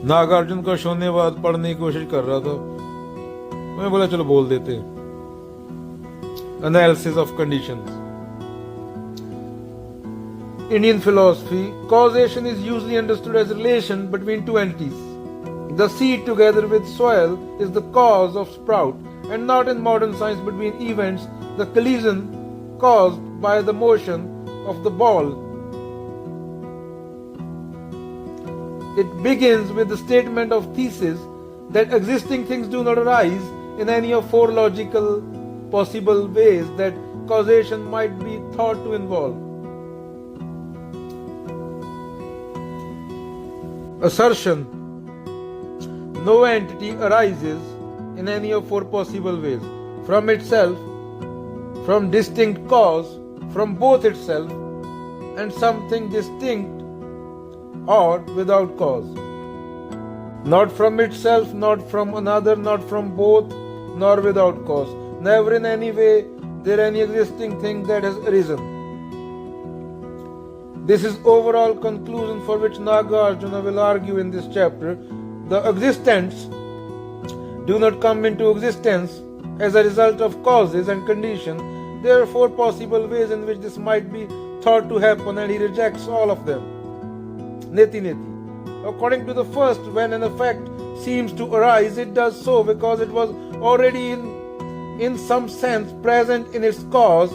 नागार्जुन का शून्यवाद पढ़ने की कोशिश कर रहा था, मैं बोला चलो बोल देते। Analysis of conditions. Indian philosophy, causation is usually understood as relation between two entities. The seed together with soil is the cause of sprout, and not in modern science between events, the collision caused by the motion of the ball. It begins with the statement of thesis that existing things do not arise in any of four logical possible ways that causation might be thought to involve. Assertion: no entity arises in any of four possible ways: from itself, from distinct cause, from both itself and something distinct, or without cause. Not from itself, not from another, not from both, nor without cause. Never in any way there any existing thing that has arisen. This is overall conclusion for which Nagarjuna will argue in this chapter. The existents do not come into existence as a result of causes and conditions. There are four possible ways in which this might be thought to happen, and he rejects all of them. Neti neti. According to the first, when an effect seems to arise, it does so because it was already in some sense present in its cause.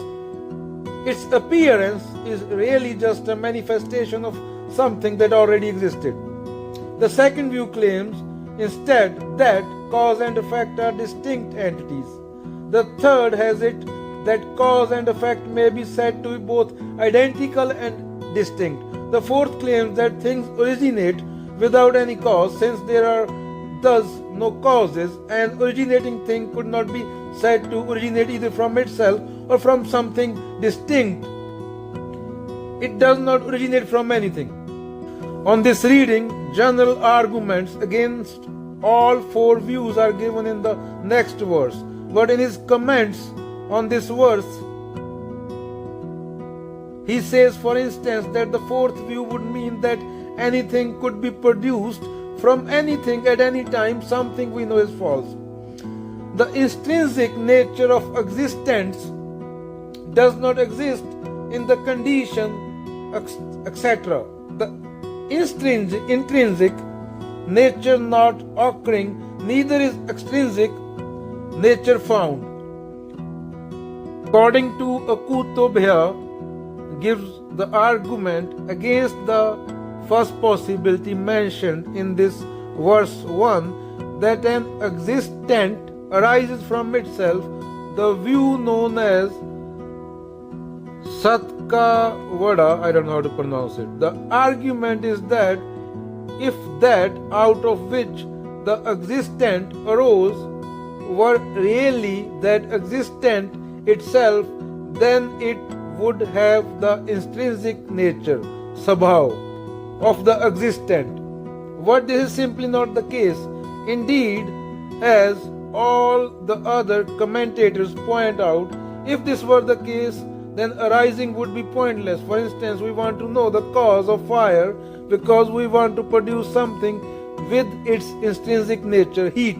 Its appearance is really just a manifestation of something that already existed. The second view claims instead that cause and effect are distinct entities. The third has it that cause and effect may be said to be both identical and distinct. The fourth claims that things originate without any cause, since there are thus no causes, an originating thing could not be said to originate either from itself or from something distinct. It does not originate from anything. On this reading, general arguments against all four views are given in the next verse. But in his comments on this verse, he says, for instance, that the fourth view would mean that anything could be produced from anything at any time, something we know is false. The intrinsic nature of existence does not exist in the condition, etc. The intrinsic nature not occurring, neither is extrinsic nature found. According to Akutobhya, gives the argument against the first possibility mentioned in this verse 1, that an existent arises from itself, the view known as Satkavada, I don't know how to pronounce it. The argument is that if that out of which the existent arose were really that existent itself, then it would have the intrinsic nature, sabhav, of the existent. But this is simply not the case. Indeed, as all the other commentators point out, if this were the case, then arising would be pointless. For instance, we want to know the cause of fire because we want to produce something with its intrinsic nature, heat.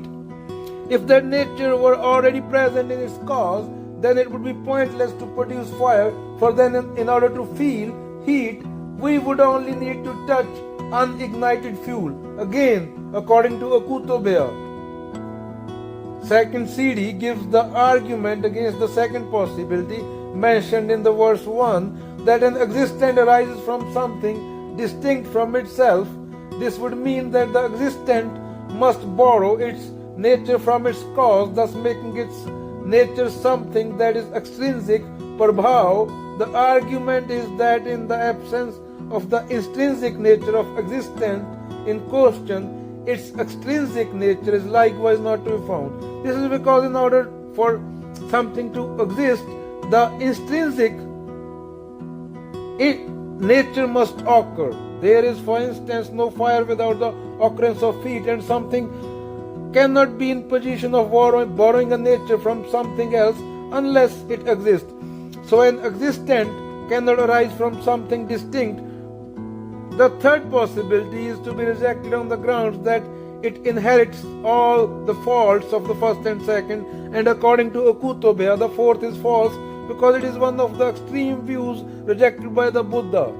If that nature were already present in its cause, then it would be pointless to produce fire, for then in order to feel heat, we would only need to touch unignited fuel. Again, according to Akutobhya. Second CD gives the argument against the second possibility mentioned in the verse 1, that an existent arises from something distinct from itself. This would mean that the existent must borrow its nature from its cause, thus making its nature something that is extrinsic, prabhav. The argument is that in the absence of the intrinsic nature of existence in question, its extrinsic nature is likewise not to be found. This is because in order for something to exist, the intrinsic nature must occur. There is, for instance, no fire without the occurrence of heat, and something cannot be in position of borrowing a nature from something else unless it exists. So an existent cannot arise from something distinct. The third possibility is to be rejected on the grounds that it inherits all the faults of the first and second, and according to Okutobea, the fourth is false because it is one of the extreme views rejected by the Buddha.